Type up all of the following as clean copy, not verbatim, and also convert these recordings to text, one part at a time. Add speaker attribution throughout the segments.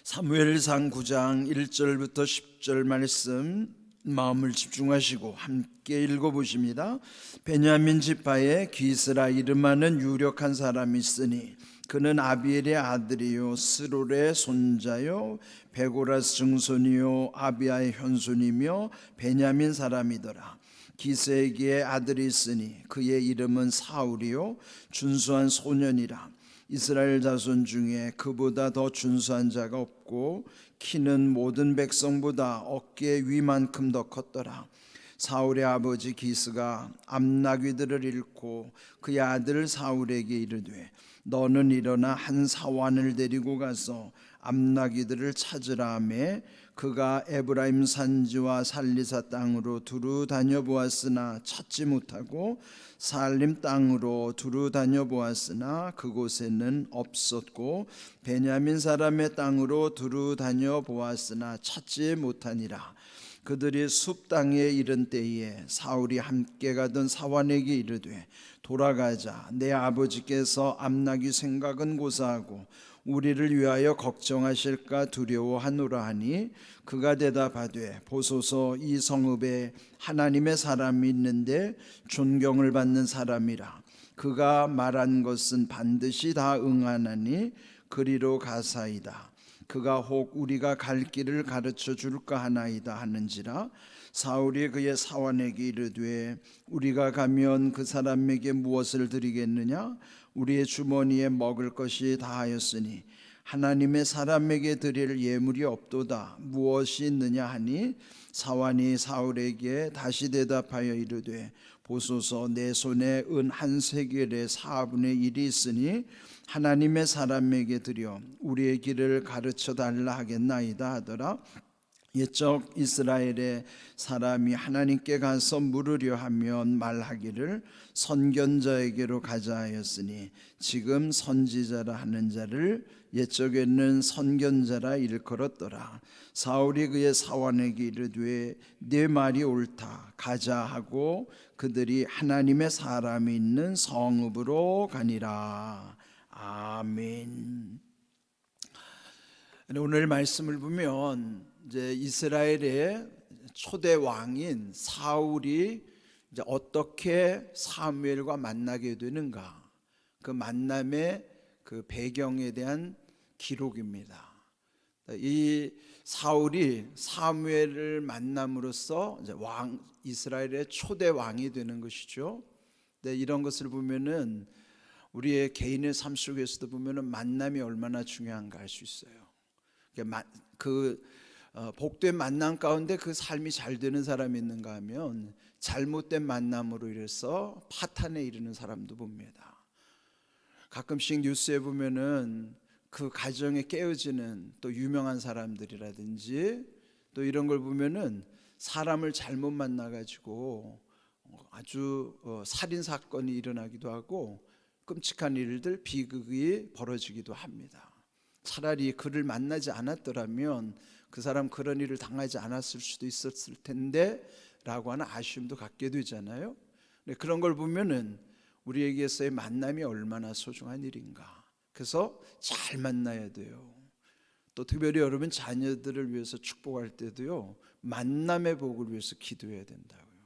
Speaker 1: 사무엘상 9장 1절부터 10절 말씀 마음을 집중하시고 함께 읽어보십니다. 베냐민 지파에 기스라 이름하는 유력한 사람이 있으니 그는 아비엘의 아들이요 스롤의 손자요 베고라스 증손이요 아비아의 현손이며 베냐민 사람이더라. 기스에게 아들이 있으니 그의 이름은 사울이요 준수한 소년이라. 이스라엘 자손 중에 그보다 더 준수한 자가 없고 키는 모든 백성보다 어깨 위만큼 더 컸더라. 사울의 아버지 기스가 암나귀들을 잃고 그의 아들 사울에게 이르되 너는 일어나 한 사환을 데리고 가서 암나귀들을 찾으라 하매 그가 에브라임 산지와 살리사 땅으로 두루 다녀보았으나 찾지 못하고 살림 땅으로 두루 다녀보았으나 그곳에는 없었고 베냐민 사람의 땅으로 두루 다녀보았으나 찾지 못하니라. 그들이 숲 땅에 이른 때에 사울이 함께 가던 사환에게 이르되 돌아가자. 내 아버지께서 암나귀 생각은 고사하고 우리를 위하여 걱정하실까 두려워하노라 하니 그가 대답하되 보소서 이 성읍에 하나님의 사람이 있는데 존경을 받는 사람이라. 그가 말한 것은 반드시 다 응하나니 그리로 가사이다. 그가 혹 우리가 갈 길을 가르쳐 줄까 하나이다 하는지라. 사울이 그의 사환에게 이르되 우리가 가면 그 사람에게 무엇을 드리겠느냐? 우리의 주머니에 먹을 것이 다하였으니 하나님의 사람에게 드릴 예물이 없도다. 무엇이 있느냐 하니 사환이 사울에게 다시 대답하여 이르되 보소서 내 손에 은 한 세겔의 4분의 1이 있으니 하나님의 사람에게 드려 우리의 길을 가르쳐 달라 하겠나이다 하더라. 옛적 이스라엘의 사람이 하나님께 가서 물으려 하면 말하기를 선견자에게로 가자 하였으니 지금 선지자라 하는 자를 옛적에는 선견자라 일컬었더라. 사울이 그의 사환에게 이르되 네 말이 옳다. 가자 하고 그들이 하나님의 사람이 있는 성읍으로 가니라. 아멘. 오늘 말씀을 보면 이제 이스라엘의 초대 왕인 사울이 이제 어떻게 사무엘과 만나게 되는가, 그 만남의 그 배경에 대한 기록입니다. 이 사울이 사무엘을 만남으로써 이제 이스라엘의 초대 왕이 되는 것이죠. 이런 것을 보면은 우리의 개인의 삶 속에서도 보면은 만남이 얼마나 중요한가 알 수 있어요. 복된 만남 가운데 그 삶이 잘 되는 사람이 있는가 하면 잘못된 만남으로 인해서 파탄에 이르는 사람도 봅니다. 가끔씩 뉴스에 보면은 그 가정에 깨어지는 또 유명한 사람들이라든지 또 이런 걸 보면은 사람을 잘못 만나가지고 아주 살인 사건이 일어나기도 하고 끔찍한 일들, 비극이 벌어지기도 합니다. 차라리 그를 만나지 않았더라면 그 사람 그런 일을 당하지 않았을 수도 있었을 텐데 라고 하는 아쉬움도 갖게 되잖아요. 그런 걸 보면은 우리에게서의 만남이 얼마나 소중한 일인가. 그래서 잘 만나야 돼요. 또 특별히 여러분 자녀들을 위해서 축복할 때도요, 만남의 복을 위해서 기도해야 된다고요.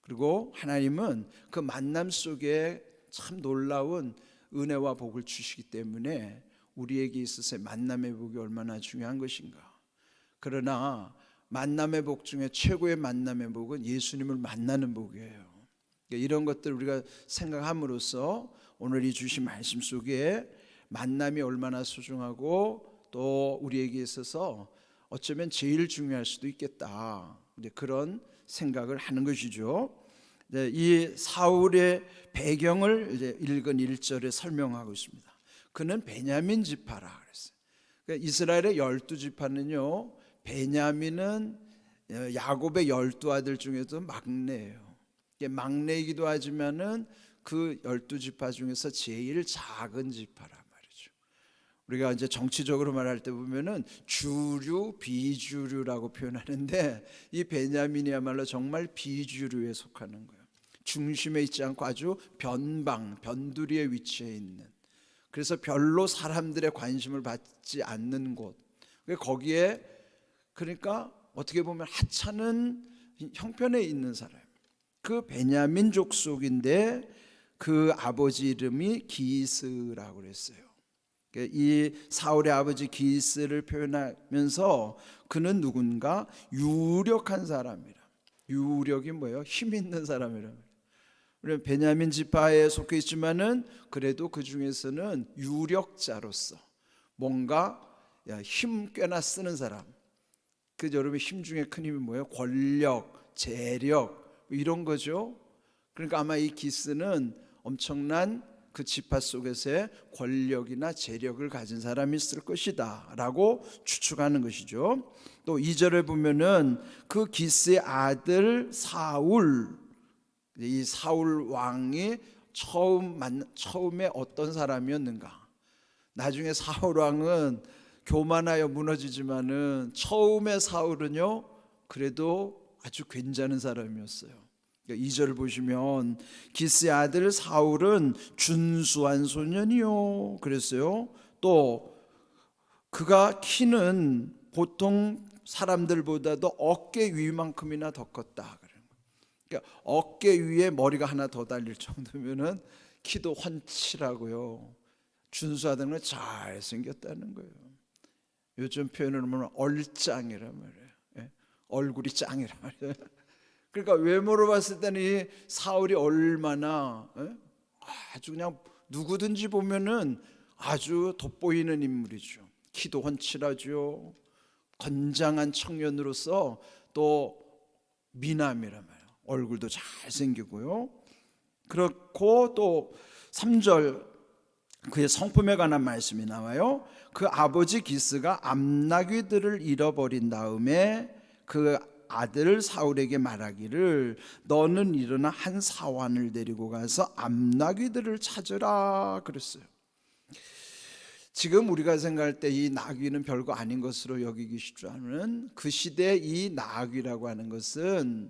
Speaker 1: 그리고 하나님은 그 만남 속에 참 놀라운 은혜와 복을 주시기 때문에 우리에게 있어서의 만남의 복이 얼마나 중요한 것인가. 그러나 만남의 복 중에 최고의 만남의 복은 예수님을 만나는 복이에요. 이런 것들 우리가 생각함으로써 오늘 이 주신 말씀 속에 만남이 얼마나 소중하고 또 우리에게 있어서 어쩌면 제일 중요할 수도 있겠다, 그런 생각을 하는 것이죠. 이 사울의 배경을 이제 읽은 1절에 설명하고 있습니다. 그는 베냐민 지파라 그랬어요. 그러니까 이스라엘의 12지파는요, 베냐민은 야곱의 12아들 중에도 막내예요. 막내이기도 하지만은 그 12지파 중에서 제일 작은 지파란 말이죠. 우리가 이제 정치적으로 말할 때 보면은 주류, 비주류라고 표현하는데 이 베냐민이야말로 정말 비주류에 속하는 거예요. 중심에 있지 않고 아주 변두리에 위치해 있는, 그래서 별로 사람들의 관심을 받지 않는 곳, 거기에 그러니까 어떻게 보면 하찮은 형편에 있는 사람, 그 베냐민 족속인데 그 아버지 이름이 기스라고 그랬어요. 이 사울의 아버지 기스를 표현하면서 그는 누군가 유력한 사람이라. 유력이 뭐예요? 힘 있는 사람이라. 우리는 베냐민 지파에 속해 있지만은 그래도 그 중에서는 유력자로서 뭔가 힘 꽤나 쓰는 사람. 그 여러분 힘 중에 큰 힘이 뭐예요? 권력, 재력 이런 거죠. 그러니까 아마 이 기스는 엄청난 그 지파 속에서의 권력이나 재력을 가진 사람이 있을 것이다 라고 추측하는 것이죠. 또 2절에 보면은 그 기스의 아들 사울, 이 사울 왕이 처음에 어떤 사람이었는가. 나중에 사울 왕은 교만하여 무너지지만은 처음에 사울은요 그래도 아주 괜찮은 사람이었어요. 2절을 보시면 기스의 아들 사울은 준수한 소년이요 그랬어요. 또 그가 키는 보통 사람들보다도 어깨 위만큼이나 더 컸다. 그러니까 어깨 위에 머리가 하나 더 달릴 정도면은 키도 훤칠하고요. 준수하다는 건 잘생겼다는 거예요. 요즘 표현으로 하면 얼짱이란 말이에요. 예? 얼굴이 짱이란 말이에요. 그러니까 외모로 봤을 때는 이 사울이 얼마나 아주 그냥 누구든지 보면은 아주 돋보이는 인물이죠. 키도 훤칠하죠. 건장한 청년으로서 또 미남이란 말이에요. 얼굴도 잘생기고요. 그렇고 또 3절 그의 성품에 관한 말씀이 나와요. 그 아버지 기스가 암나귀들을 잃어버린 다음에 그 아들 사울에게 말하기를 너는 일어나 한 사환을 데리고 가서 암나귀들을 찾으라 그랬어요. 지금 우리가 생각할 때 이 나귀는 별거 아닌 것으로 여기기 쉽지 않은 그 시대의 이 나귀라고 하는 것은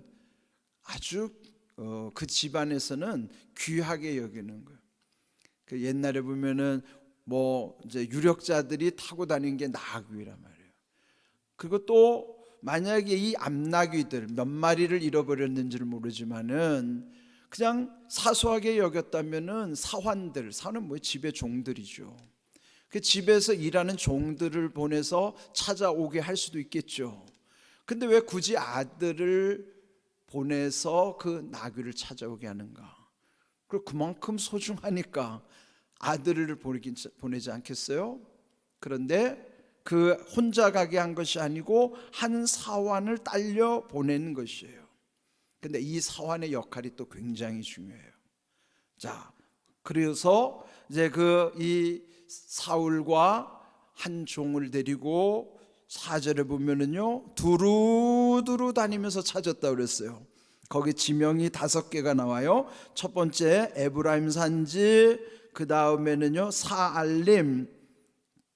Speaker 1: 아주 그 집안에서는 귀하게 여기는 거예요. 그 옛날에 보면은 뭐 이제 유력자들이 타고 다니는 게 나귀란 말이에요. 그리고 또 만약에 이 암나귀들 몇 마리를 잃어버렸는지를 모르지만은 그냥 사소하게 여겼다면은 사환들, 사는 뭐 집의 종들이죠. 그 집에서 일하는 종들을 보내서 찾아오게 할 수도 있겠죠. 근데 왜 굳이 아들을 보내서 그 나귀를 찾아오게 하는가? 그리고 그만큼 소중하니까 아들을 보내지 않겠어요? 그런데 그 혼자 가게 한 것이 아니고 한 사환을 딸려 보낸 것이에요. 근데 이 사환의 역할이 또 굉장히 중요해요. 자, 그래서 이제 이 사울과 한 종을 데리고 4절에 보면은요 두루두루 다니면서 찾았다 그랬어요. 거기 지명이 5개가 나와요. 첫 번째 에브라임 산지, 그 다음에는요 사알림,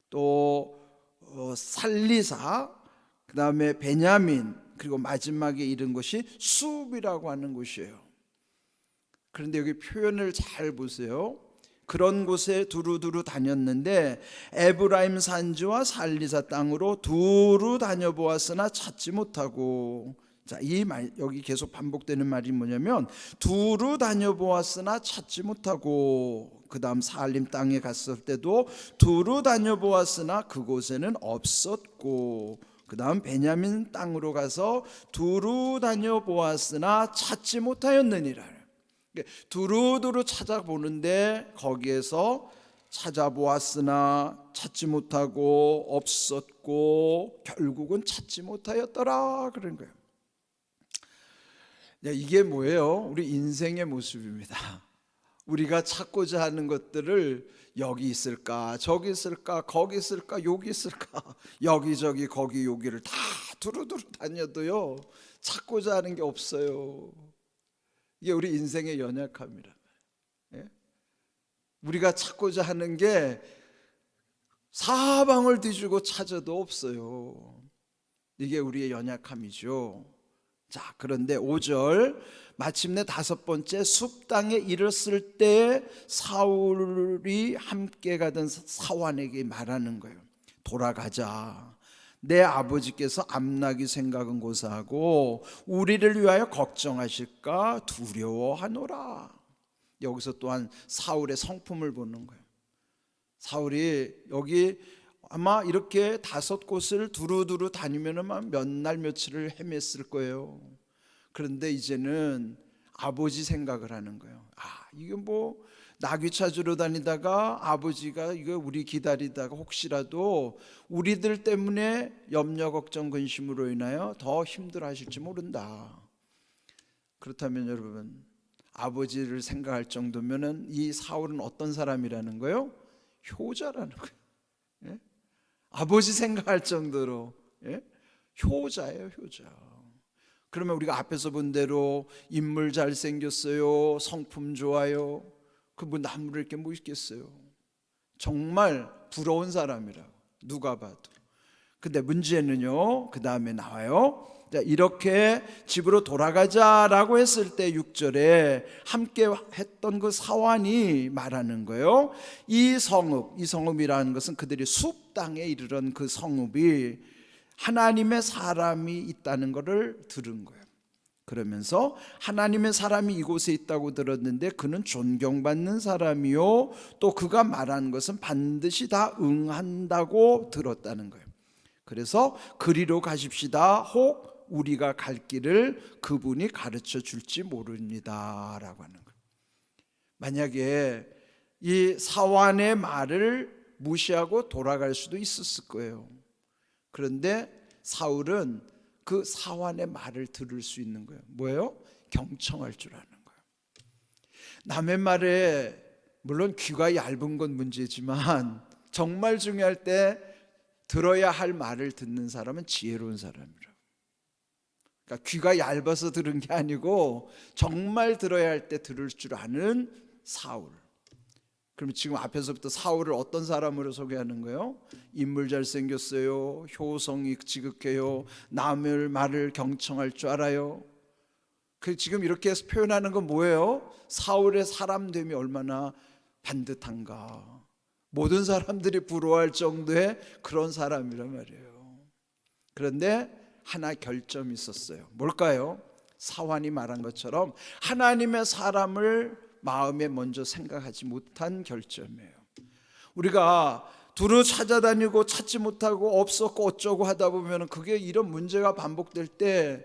Speaker 1: 또 살리사, 그 다음에 베냐민, 그리고 마지막에 이른 것이 숲이라고 하는 곳이에요. 그런데 여기 표현을 잘 보세요. 그런 곳에 두루두루 다녔는데 에브라임 산지와 살리사 땅으로 두루 다녀보았으나 찾지 못하고. 자, 이 말 여기 계속 반복되는 말이 뭐냐면 두루 다녀보았으나 찾지 못하고, 그 다음 사알림 땅에 갔을 때도 두루 다녀보았으나 그곳에는 없었고, 그 다음 베냐민 땅으로 가서 두루 다녀보았으나 찾지 못하였느니라. 두루두루 찾아보는데 거기에서 찾아보았으나 찾지 못하고 없었고 결국은 찾지 못하였더라 그런 거예요. 이게 뭐예요? 우리 인생의 모습입니다. 우리가 찾고자 하는 것들을 여기 있을까 저기 있을까 거기 있을까 여기 있을까 여기저기 거기 여기를 다 두루두루 다녀도요 찾고자 하는 게 없어요. 이게 우리 인생의 연약함이라. 우리가 찾고자 하는 게 사방을 뒤지고 찾아도 없어요. 이게 우리의 연약함이죠. 자, 그런데 5절 마침내 5번째 숲 땅에 이르렀을 때 사울이 함께 가던 사환에게 말하는 거예요. 돌아가자. 내 아버지께서 암나기 생각은 고사하고 우리를 위하여 걱정하실까 두려워하노라. 여기서 또한 사울의 성품을 보는 거예요. 사울이 여기 아마 이렇게 5곳을 두루두루 다니면은 몇 날 며칠을 헤맸을 거예요. 그런데 이제는 아버지 생각을 하는 거예요. 이게 뭐 나귀 찾으러 다니다가 아버지가 이거 우리 기다리다가 혹시라도 우리들 때문에 염려 걱정 근심으로 인하여 더 힘들어 하실지 모른다. 그렇다면 여러분, 아버지를 생각할 정도면은 이 사울은 어떤 사람이라는 거예요? 효자라는 거예요. 예? 아버지 생각할 정도로 효자예요, 효자. 그러면 우리가 앞에서 본 대로 인물 잘생겼어요, 성품 좋아요, 그 뭐 나무를 게 뭐 있겠어요. 정말 부러운 사람이라고 누가 봐도. 근데 문제는요, 그 다음에 나와요. 자, 이렇게 집으로 돌아가자라고 했을 때 6절에 함께 했던 그 사환이 말하는 거예요. 이 성읍이라는 것은 그들이 숲 땅에 이르던 그 성읍이 하나님의 사람이 있다는 것을 들은 거예요. 그러면서 하나님의 사람이 이곳에 있다고 들었는데 그는 존경받는 사람이요, 또 그가 말한 것은 반드시 다 응한다고 들었다는 거예요. 그래서 그리로 가십시다. 혹 우리가 갈 길을 그분이 가르쳐 줄지 모릅니다 라고 하는 거예요. 만약에 이 사환의 말을 무시하고 돌아갈 수도 있었을 거예요. 그런데 사울은 그 사환의 말을 들을 수 있는 거예요. 뭐예요? 경청할 줄 아는 거예요. 남의 말에 물론 귀가 얇은 건 문제지만 정말 중요할 때 들어야 할 말을 듣는 사람은 지혜로운 사람이라고. 그러니까 귀가 얇아서 들은 게 아니고 정말 들어야 할 때 들을 줄 아는 사울. 그럼 지금 앞에서부터 사울을 어떤 사람으로 소개하는 거예요? 인물 잘생겼어요, 효성이 지극해요, 남의 말을 경청할 줄 알아요. 그 지금 이렇게 해서 표현하는 건 뭐예요? 사울의 사람됨이 얼마나 반듯한가. 모든 사람들이 부러워할 정도의 그런 사람이란 말이에요. 그런데 하나 결점이 있었어요. 뭘까요? 사환이 말한 것처럼 하나님의 사람을 마음에 먼저 생각하지 못한 결점이에요. 우리가 두루 찾아다니고 찾지 못하고 없었고 어쩌고 하다 보면 그게 이런 문제가 반복될 때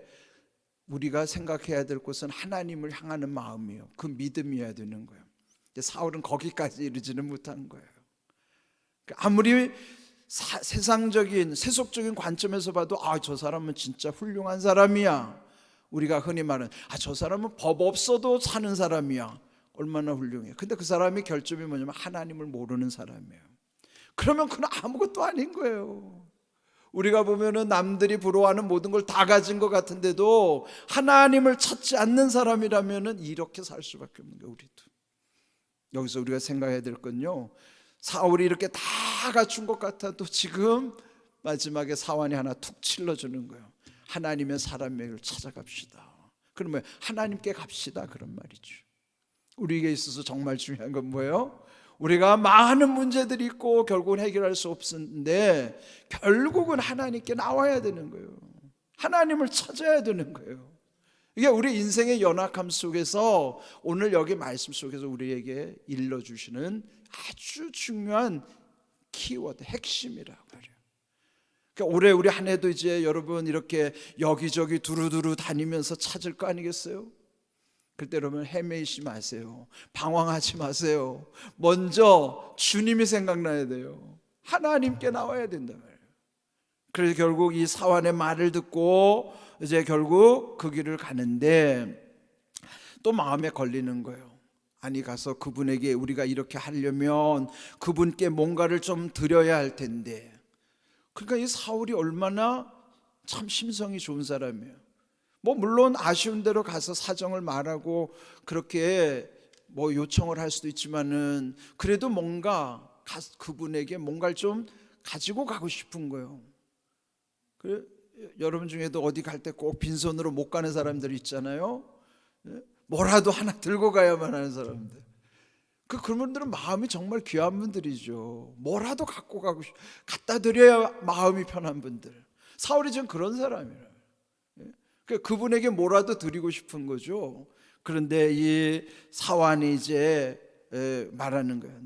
Speaker 1: 우리가 생각해야 될 것은 하나님을 향하는 마음이에요. 그 믿음이어야 되는 거예요. 사울은 거기까지 이르지는 못한 거예요. 아무리 세상적인 세속적인 관점에서 봐도 저 사람은 진짜 훌륭한 사람이야. 우리가 흔히 말하는 저 사람은 법 없어도 사는 사람이야. 얼마나 훌륭해. 근데 그 사람의 결점이 뭐냐면 하나님을 모르는 사람이에요. 그러면 그는 아무것도 아닌 거예요. 우리가 보면은 남들이 부러워하는 모든 걸 다 가진 것 같은데도 하나님을 찾지 않는 사람이라면은 이렇게 살 수밖에 없는 거예요. 우리도. 여기서 우리가 생각해야 될 건요, 사울이 이렇게 다 갖춘 것 같아도 지금 마지막에 사환이 하나 툭 찔러주는 거예요. 하나님의 사람에게 찾아갑시다. 그러면 하나님께 갑시다 그런 말이죠. 우리에게 있어서 정말 중요한 건 뭐예요? 우리가 많은 문제들이 있고 결국은 해결할 수 없는데 결국은 하나님께 나와야 되는 거예요. 하나님을 찾아야 되는 거예요. 이게 우리 인생의 연약함 속에서 오늘 여기 말씀 속에서 우리에게 일러주시는 아주 중요한 키워드, 핵심이라고 말이에요. 그러니까 올해 우리 한 해도 이제 여러분 이렇게 여기저기 두루두루 다니면서 찾을 거 아니겠어요? 그때 여러분 헤매이지 마세요. 방황하지 마세요. 먼저 주님이 생각나야 돼요. 하나님께 나와야 된다 말이에요. 그래서 결국 이 사환의 말을 듣고 이제 결국 그 길을 가는데 또 마음에 걸리는 거예요. 아니 가서 그분에게 우리가 이렇게 하려면 그분께 뭔가를 좀 드려야 할 텐데. 그러니까 이 사울이 얼마나 참 심성이 좋은 사람이에요. 뭐 물론 아쉬운 대로 가서 사정을 말하고 그렇게 뭐 요청을 할 수도 있지만은 그래도 뭔가 그분에게 뭔가를 좀 가지고 가고 싶은 거예요. 그래, 여러분 중에도 어디 갈 때 꼭 빈손으로 못 가는 사람들 있잖아요. 뭐라도 하나 들고 가야만 하는 사람들. 그런 분들은 마음이 정말 귀한 분들이죠. 뭐라도 갖다 드려야 마음이 편한 분들. 사울이 좀 그런 사람이에요. 그분에게 뭐라도 드리고 싶은 거죠. 그런데 이 사환이 이제 말하는 거예요.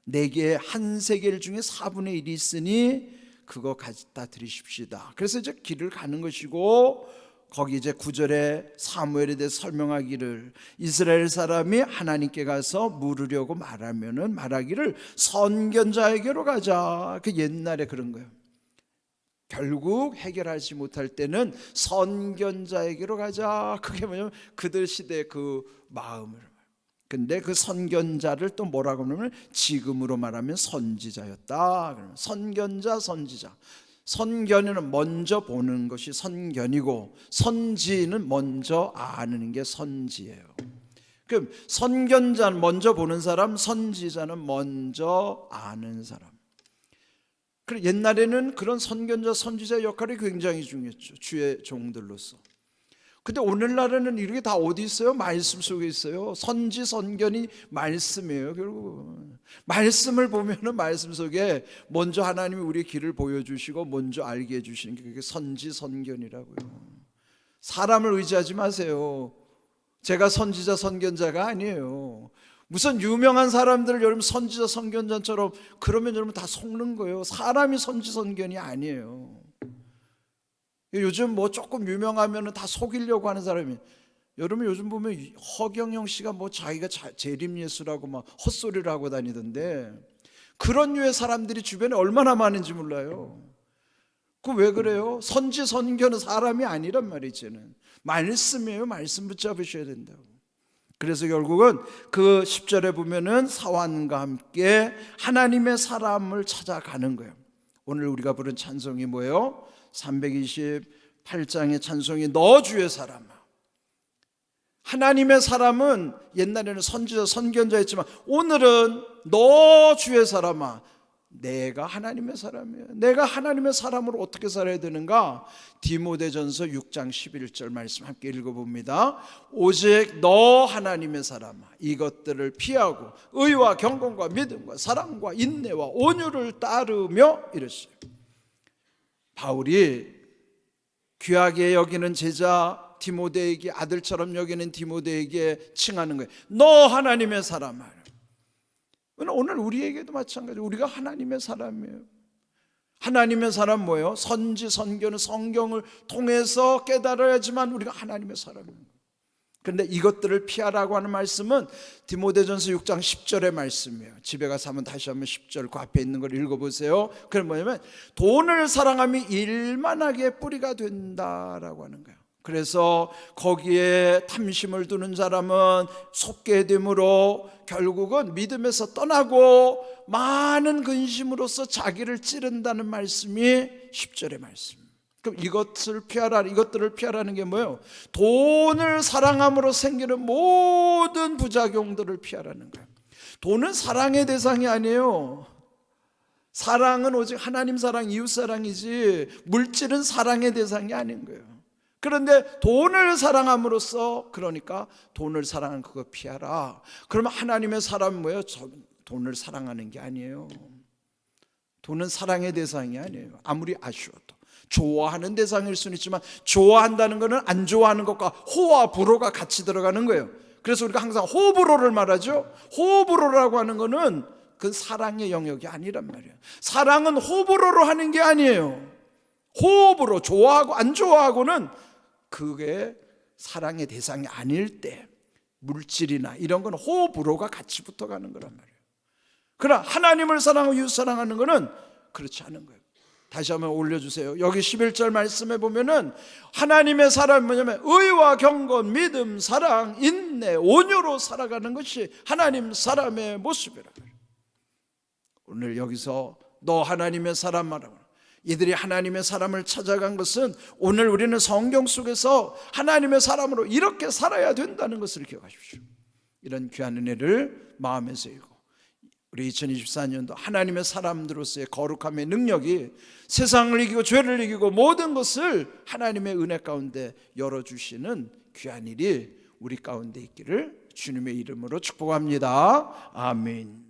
Speaker 1: 내게 한 세겔 중에 4분의 1이 있으니 그거 갖다 드리십시다. 그래서 이제 길을 가는 것이고, 거기 이제 9절에 사무엘에 대해 설명하기를, 이스라엘 사람이 하나님께 가서 물으려고 말하기를 선견자에게로 가자. 그 옛날에 그런 거예요. 결국 해결하지 못할 때는 선견자에게로 가자. 그게 뭐냐면 그들 시대의 그 마음을. 근데 그 선견자를 또 뭐라고 하냐면 지금으로 말하면 선지자였다. 선견자, 선지자. 선견은 먼저 보는 것이 선견이고, 선지는 먼저 아는 게 선지예요. 그럼 선견자는 먼저 보는 사람, 선지자는 먼저 아는 사람. 그리고 옛날에는 그런 선견자, 선지자 역할이 굉장히 중요했죠. 주의 종들로서. 근데 오늘날에는 이렇게 다 어디 있어요? 말씀 속에 있어요. 선지, 선견이 말씀이에요. 결국 말씀을 보면은 말씀 속에 먼저 하나님이 우리의 길을 보여주시고 먼저 알게 해주시는 게 그게 선지, 선견이라고요. 사람을 의지하지 마세요. 제가 선지자, 선견자가 아니에요. 무슨 유명한 사람들을 여러분 선지자, 선견자처럼 그러면 여러분 다 속는 거예요. 사람이 선지, 선견이 아니에요. 요즘 뭐 조금 유명하면 다 속이려고 하는 사람이, 여러분 요즘 보면 허경영 씨가 뭐 자기가 재림예수라고 막 헛소리를 하고 다니던데, 그런 류의 사람들이 주변에 얼마나 많은지 몰라요. 그 왜 그래요? 선지, 선견은 사람이 아니란 말이지는 말씀이에요. 말씀 붙잡으셔야 된다고. 그래서 결국은 그 10절에 보면은 사환과 함께 하나님의 사람을 찾아가는 거예요. 오늘 우리가 부른 찬송이 뭐예요? 328장의 찬송이 너 주의 사람아. 하나님의 사람은 옛날에는 선지자, 선견자였지만 오늘은 너 주의 사람아. 내가 하나님의 사람이에요. 내가 하나님의 사람으로 어떻게 살아야 되는가? 디모데전서 6장 11절 말씀 함께 읽어봅니다. 오직 너 하나님의 사람아, 이것들을 피하고 의와 경건과 믿음과 사랑과 인내와 온유를 따르며 이랬어요. 바울이 귀하게 여기는 제자 디모데에게, 아들처럼 여기는 디모데에게 칭하는 거예요. 너 하나님의 사람아. 오늘 우리에게도 마찬가지로 우리가 하나님의 사람이에요. 하나님의 사람 뭐예요? 선지, 선견은 성경을 통해서 깨달아야지만 우리가 하나님의 사람이에요. 그런데 이것들을 피하라고 하는 말씀은 디모데전서 6장 10절의 말씀이에요. 집에 가서 한번 다시 한번 10절 그 앞에 있는 걸 읽어보세요. 그게 뭐냐면 돈을 사랑함이 일만하게 뿌리가 된다라고 하는 거예요. 그래서 거기에 탐심을 두는 사람은 속게 됨으로 결국은 믿음에서 떠나고 많은 근심으로써 자기를 찌른다는 말씀이 10절의 말씀. 그럼 이것들을 피하라는 게 뭐예요? 돈을 사랑함으로 생기는 모든 부작용들을 피하라는 거예요. 돈은 사랑의 대상이 아니에요. 사랑은 오직 하나님 사랑, 이웃 사랑이지 물질은 사랑의 대상이 아닌 거예요. 그런데 돈을 사랑함으로써, 그러니까 돈을 사랑하는 그거 피하라. 그러면 하나님의 사람은 뭐예요? 돈을 사랑하는 게 아니에요. 돈은 사랑의 대상이 아니에요. 아무리 아쉬워도. 좋아하는 대상일 수는 있지만 좋아한다는 것은 안 좋아하는 것과 호와 불호가 같이 들어가는 거예요. 그래서 우리가 항상 호불호를 말하죠. 호불호라고 하는 것은 그 사랑의 영역이 아니란 말이에요. 사랑은 호불호로 하는 게 아니에요. 호불호, 좋아하고 안 좋아하고는 그게 사랑의 대상이 아닐 때 물질이나 이런 건 호불호가 같이 붙어가는 거란 말이에요. 그러나 하나님을 사랑하고 이웃 사랑하는 것은 그렇지 않은 거예요. 다시 한번 올려주세요. 여기 11절 말씀에 보면은 하나님의 사람이 뭐냐면 의와 경건, 믿음, 사랑, 인내, 온유로 살아가는 것이 하나님 사람의 모습이라. 오늘 여기서 너 하나님의 사람 말하고 이들이 하나님의 사람을 찾아간 것은 오늘 우리는 성경 속에서 하나님의 사람으로 이렇게 살아야 된다는 것을 기억하십시오. 이런 귀한 은혜를 마음에 새기고 우리 2024년도 하나님의 사람들로서의 거룩함의 능력이 세상을 이기고 죄를 이기고 모든 것을 하나님의 은혜 가운데 열어주시는 귀한 일이 우리 가운데 있기를 주님의 이름으로 축복합니다. 아멘.